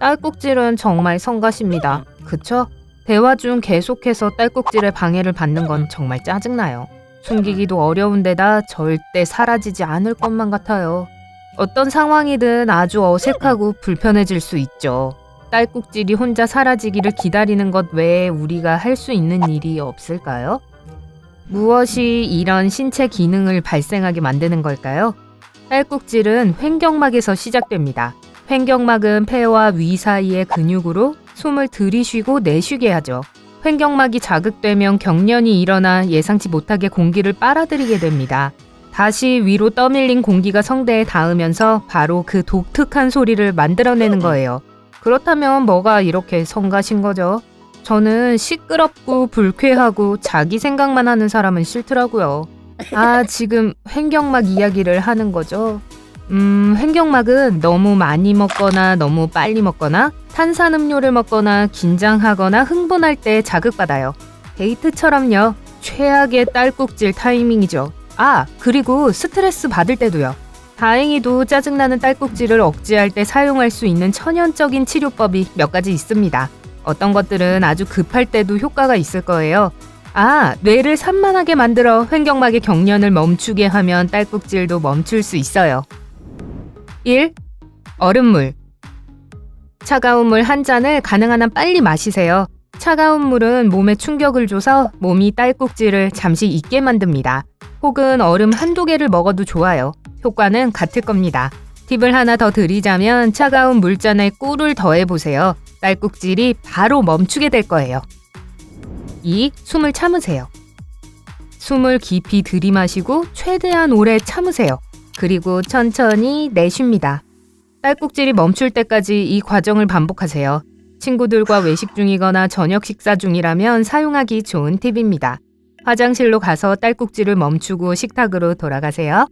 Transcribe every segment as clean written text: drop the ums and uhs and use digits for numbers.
딸꾹질은 정말 성가십니다. 그쵸? 대화 중 계속해서 딸꾹질에 방해를 받는 건 정말 짜증나요. 숨기기도 어려운 데다 절대 사라지지 않을 것만 같아요. 어떤 상황이든 아주 어색하고 불편해질 수 있죠. 딸꾹질이 혼자 사라지기를 기다리는 것 외에 우리가 할 수 있는 일이 없을까요? 무엇이 이런 신체 기능을 발생하게 만드는 걸까요? 딸꾹질은 횡격막에서 시작됩니다. 횡격막은 폐와 위 사이의 근육으로 숨을 들이쉬고 내쉬게 하죠. 횡격막이 자극되면 경련이 일어나 예상치 못하게 공기를 빨아들이게 됩니다. 다시 위로 떠밀린 공기가 성대에 닿으면서 바로 그 독특한 소리를 만들어내는 거예요. 그렇다면 뭐가 이렇게 성가신 거죠? 저는 시끄럽고 불쾌하고 자기 생각만 하는 사람은 싫더라고요. 아, 지금 횡격막 이야기를 하는 거죠? 횡격막은 너무 많이 먹거나 너무 빨리 먹거나 탄산음료를 먹거나 긴장하거나 흥분할 때 자극받아요. 데이트처럼요. 최악의 딸꾹질 타이밍이죠. 아, 그리고 스트레스 받을 때도요. 다행히도 짜증나는 딸꾹질을 억제할 때 사용할 수 있는 천연적인 치료법이 몇 가지 있습니다. 어떤 것들은 아주 급할 때도 효과가 있을 거예요. 아, 뇌를 산만하게 만들어 횡격막의 경련을 멈추게 하면 딸꾹질도 멈출 수 있어요. 1. 얼음물. 차가운 물 한 잔을 가능한 한 빨리 마시세요. 차가운 물은 몸에 충격을 줘서 몸이 딸꾹질을 잠시 잊게 만듭니다. 혹은 얼음 한두 개를 먹어도 좋아요. 효과는 같을 겁니다. 팁을 하나 더 드리자면 차가운 물잔에 꿀을 더해보세요. 딸꾹질이 바로 멈추게 될 거예요. 2. 숨을 참으세요. 숨을 깊이 들이마시고 최대한 오래 참으세요. 그리고 천천히 내쉽니다. 딸꾹질이 멈출 때까지 이 과정을 반복하세요. 친구들과 외식 중이거나 저녁 식사 중이라면 사용하기 좋은 팁입니다. 화장실로 가서 딸꾹질을 멈추고 식탁으로 돌아가세요.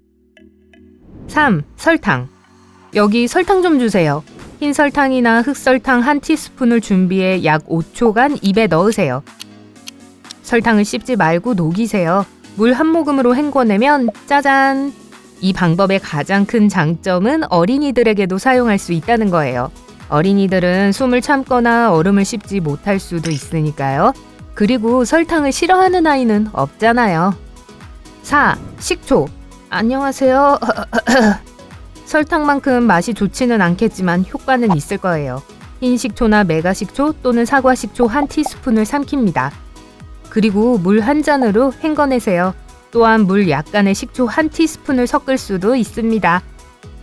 3. 설탕. 여기 설탕 좀 주세요. 흰 설탕이나 흑설탕 1티스푼을 준비해 약 5초간 입에 넣으세요. 설탕을 씹지 말고 녹이세요. 물 한 모금으로 헹궈내면 짜잔! 이 방법의 가장 큰 장점은 어린이들에게도 사용할 수 있다는 거예요. 어린이들은 숨을 참거나 얼음을 씹지 못할 수도 있으니까요. 그리고 설탕을 싫어하는 아이는 없잖아요. 4. 식초. 안녕하세요. 설탕만큼 맛이 좋지는 않겠지만 효과는 있을 거예요. 흰 식초나 메가식초 또는 사과식초 1티스푼을 삼킵니다. 그리고 물 한 잔으로 헹궈내세요. 또한 물 약간의 식초 1티스푼을 섞을 수도 있습니다.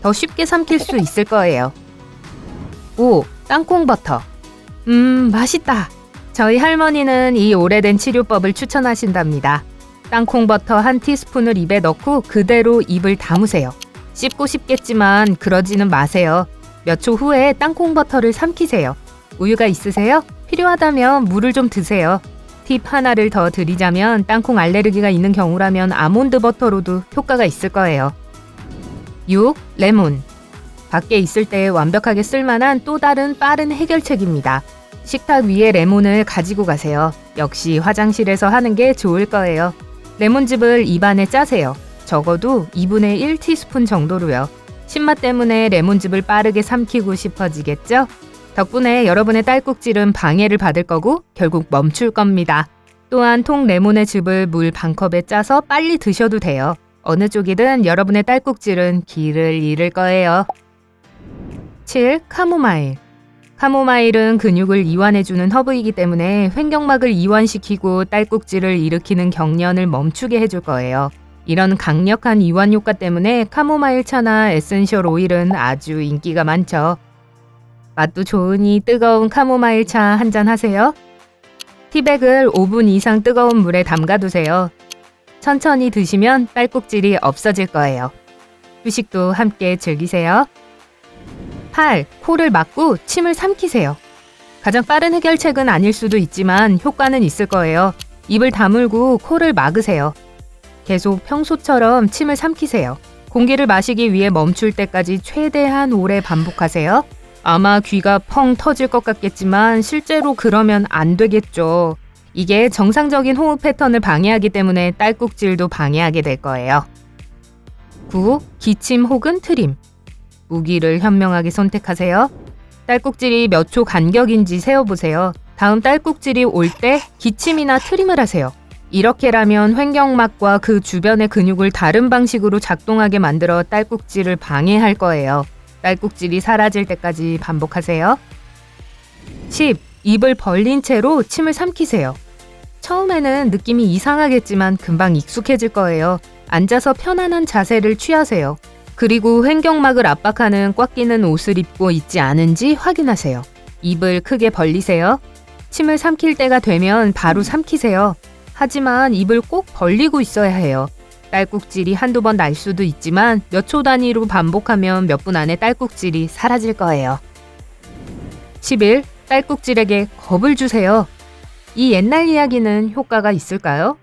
더 쉽게 삼킬 수 있을 거예요. 5. 땅콩버터. 맛있다. 저희 할머니는 이 오래된 치료법을 추천하신답니다. 땅콩버터 1티스푼을 입에 넣고 그대로 입을 다무세요. 씹고 싶겠지만 그러지는 마세요. 몇 초 후에 땅콩버터를 삼키세요. 우유가 있으세요? 필요하다면 물을 좀 드세요. 팁 하나를 더 드리자면 땅콩 알레르기가 있는 경우라면 아몬드 버터로도 효과가 있을 거예요. 6. 레몬. 밖에 있을 때 완벽하게 쓸만한 또 다른 빠른 해결책입니다. 식탁 위에 레몬을 가지고 가세요. 역시 화장실에서 하는 게 좋을 거예요. 레몬즙을 입안에 짜세요. 적어도 2분의 1티스푼 정도로요. 신맛 때문에 레몬즙을 빠르게 삼키고 싶어지겠죠? 덕분에 여러분의 딸꾹질은 방해를 받을 거고 결국 멈출 겁니다. 또한 통 레몬의 즙을 물 반컵에 짜서 빨리 드셔도 돼요. 어느 쪽이든 여러분의 딸꾹질은 길을 잃을 거예요. 7. 카모마일. 카모마일은 근육을 이완해주는 허브이기 때문에 횡격막을 이완시키고 딸꾹질을 일으키는 경련을 멈추게 해줄 거예요. 이런 강력한 이완 효과 때문에 카모마일 차나 에센셜 오일은 아주 인기가 많죠. 맛도 좋으니 뜨거운 카모마일 차 한잔 하세요. 티백을 5분 이상 뜨거운 물에 담가두세요. 천천히 드시면 딸꾹질이 없어질 거예요. 휴식도 함께 즐기세요. 8. 코를 막고 침을 삼키세요. 가장 빠른 해결책은 아닐 수도 있지만 효과는 있을 거예요. 입을 다물고 코를 막으세요. 계속 평소처럼 침을 삼키세요. 공기를 마시기 위해 멈출 때까지 최대한 오래 반복하세요. 아마 귀가 펑 터질 것 같겠지만 실제로 그러면 안 되겠죠. 이게 정상적인 호흡 패턴을 방해하기 때문에 딸꾹질도 방해하게 될 거예요. 9. 기침 혹은 트림. 무기를 현명하게 선택하세요. 딸꾹질이 몇 초 간격인지 세어보세요. 다음 딸꾹질이 올 때 기침이나 트림을 하세요. 이렇게라면 횡격막과 그 주변의 근육을 다른 방식으로 작동하게 만들어 딸꾹질을 방해할 거예요. 딸꾹질이 사라질 때까지 반복하세요. 10. 입을 벌린 채로 침을 삼키세요. 처음에는 느낌이 이상하겠지만 금방 익숙해질 거예요. 앉아서 편안한 자세를 취하세요. 그리고 횡격막을 압박하는 꽉 끼는 옷을 입고 있지 않은지 확인하세요. 입을 크게 벌리세요. 침을 삼킬 때가 되면 바로 삼키세요. 하지만 입을 꼭 벌리고 있어야 해요. 딸꾹질이 한두 번 날 수도 있지만 몇 초 단위로 반복하면 몇 분 안에 딸꾹질이 사라질 거예요. 11. 딸꾹질에게 겁을 주세요. 이 옛날 이야기는 효과가 있을까요?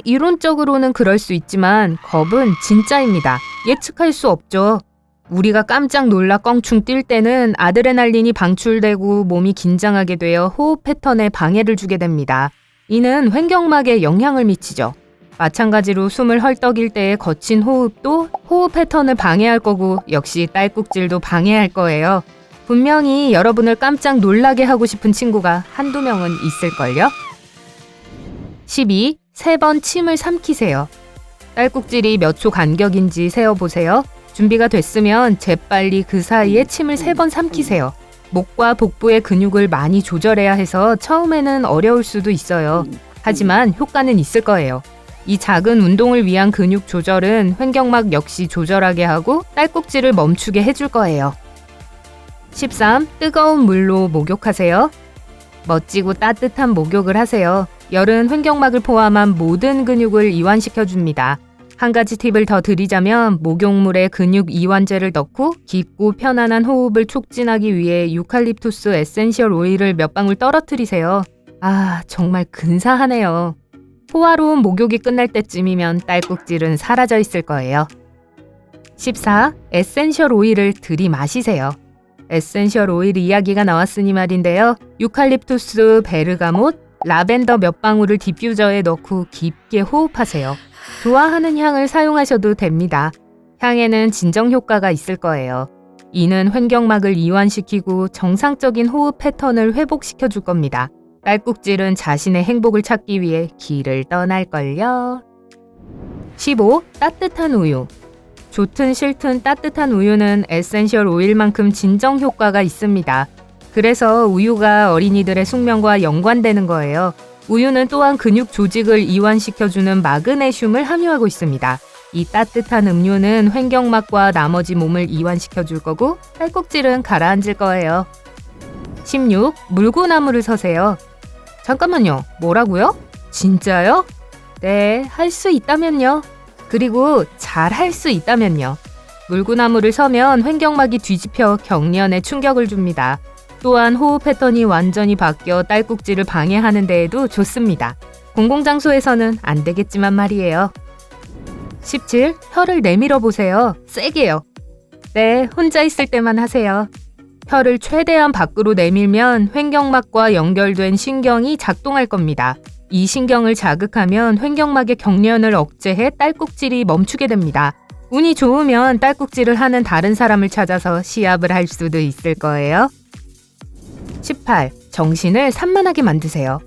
이론적으로는 그럴 수 있지만 겁은 진짜입니다. 예측할 수 없죠. 우리가 깜짝 놀라 껑충 뛸 때는 아드레날린이 방출되고 몸이 긴장하게 되어 호흡 패턴에 방해를 주게 됩니다. 이는 횡격막에 영향을 미치죠. 마찬가지로 숨을 헐떡일 때의 거친 호흡도 호흡 패턴을 방해할 거고 역시 딸꾹질도 방해할 거예요. 분명히 여러분을 깜짝 놀라게 하고 싶은 친구가 한두 명은 있을걸요? 12. 3번 침을 삼키세요. 딸꾹질이 몇 초 간격인지 세어보세요. 준비가 됐으면 재빨리 그 사이에 침을 3번 삼키세요. 목과 복부의 근육을 많이 조절해야 해서 처음에는 어려울 수도 있어요. 하지만 효과는 있을 거예요. 이 작은 운동을 위한 근육 조절은 횡격막 역시 조절하게 하고 딸꾹질을 멈추게 해줄 거예요. 13. 뜨거운 물로 목욕하세요. 멋지고 따뜻한 목욕을 하세요. 열은 횡격막을 포함한 모든 근육을 이완시켜줍니다. 한 가지 팁을 더 드리자면 목욕물에 근육 이완제를 넣고 깊고 편안한 호흡을 촉진하기 위해 유칼립투스 에센셜 오일을 몇 방울 떨어뜨리세요. 아, 정말 근사하네요. 호화로운 목욕이 끝날 때쯤이면 딸꾹질은 사라져 있을 거예요. 14. 에센셜 오일을 들이마시세요. 에센셜 오일 이야기가 나왔으니 말인데요. 유칼립투스, 베르가못, 라벤더 몇 방울을 디퓨저에 넣고 깊게 호흡하세요. 좋아하는 향을 사용하셔도 됩니다. 향에는 진정 효과가 있을 거예요. 이는 횡격막을 이완시키고 정상적인 호흡 패턴을 회복시켜 줄 겁니다. 딸꾹질은 자신의 행복을 찾기 위해 길을 떠날걸요. 15. 따뜻한 우유. 좋든 싫든 따뜻한 우유는 에센셜 오일만큼 진정 효과가 있습니다. 그래서 우유가 어린이들의 숙면과 연관되는 거예요. 우유는 또한 근육 조직을 이완시켜주는 마그네슘을 함유하고 있습니다. 이 따뜻한 음료는 횡격막과 나머지 몸을 이완시켜줄 거고 딸꾹질은 가라앉을 거예요. 16. 물구나무를 서세요. 잠깐만요. 뭐라고요? 진짜요? 네, 할 수 있다면요. 그리고 잘 할 수 있다면요. 물구나무를 서면 횡격막이 뒤집혀 경련에 충격을 줍니다. 또한 호흡 패턴이 완전히 바뀌어 딸꾹질을 방해하는 데에도 좋습니다. 공공장소에서는 안 되겠지만 말이에요. 17. 혀를 내밀어 보세요. 세게요. 네, 혼자 있을 때만 하세요. 혀를 최대한 밖으로 내밀면 횡격막과 연결된 신경이 작동할 겁니다. 이 신경을 자극하면 횡격막의 경련을 억제해 딸꾹질이 멈추게 됩니다. 운이 좋으면 딸꾹질을 하는 다른 사람을 찾아서 시합을 할 수도 있을 거예요. 18. 정신을 산만하게 만드세요.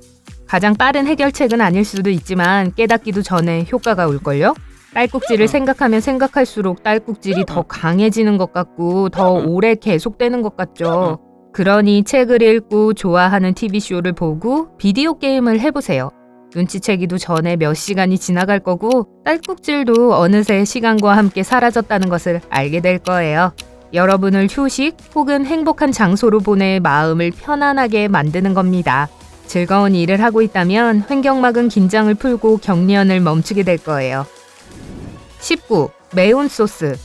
가장 빠른 해결책은 아닐 수도 있지만 깨닫기도 전에 효과가 올걸요? 딸꾹질을 생각하면 생각할수록 딸꾹질이 더 강해지는 것 같고 더 오래 계속되는 것 같죠. 그러니 책을 읽고 좋아하는 TV쇼를 보고 비디오 게임을 해보세요. 눈치채기도 전에 몇 시간이 지나갈 거고 딸꾹질도 어느새 시간과 함께 사라졌다는 것을 알게 될 거예요. 여러분을 휴식 혹은 행복한 장소로 보내 마음을 편안하게 만드는 겁니다. 즐거운 일을 하고 있다면 횡격막은 긴장을 풀고 경련을 멈추게 될 거예요. 19. 매운 소스.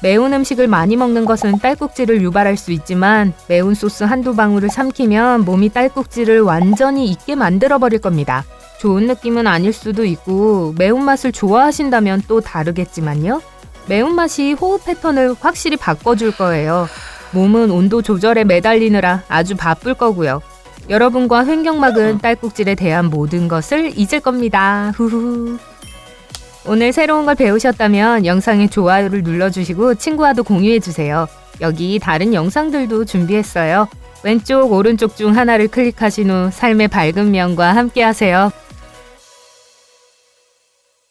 매운 음식을 많이 먹는 것은 딸꾹질을 유발할 수 있지만 매운 소스 한두 방울을 삼키면 몸이 딸꾹질을 완전히 잊게 만들어버릴 겁니다. 좋은 느낌은 아닐 수도 있고 매운맛을 좋아하신다면 또 다르겠지만요. 매운맛이 호흡 패턴을 확실히 바꿔줄 거예요. 몸은 온도 조절에 매달리느라 아주 바쁠 거고요. 여러분과 횡격막은 딸꾹질에 대한 모든 것을 잊을 겁니다. 후후. 오늘 새로운 걸 배우셨다면 영상에 좋아요를 눌러주시고 친구와도 공유해주세요. 여기 다른 영상들도 준비했어요. 왼쪽, 오른쪽 중 하나를 클릭하신 후 삶의 밝은 면과 함께 하세요.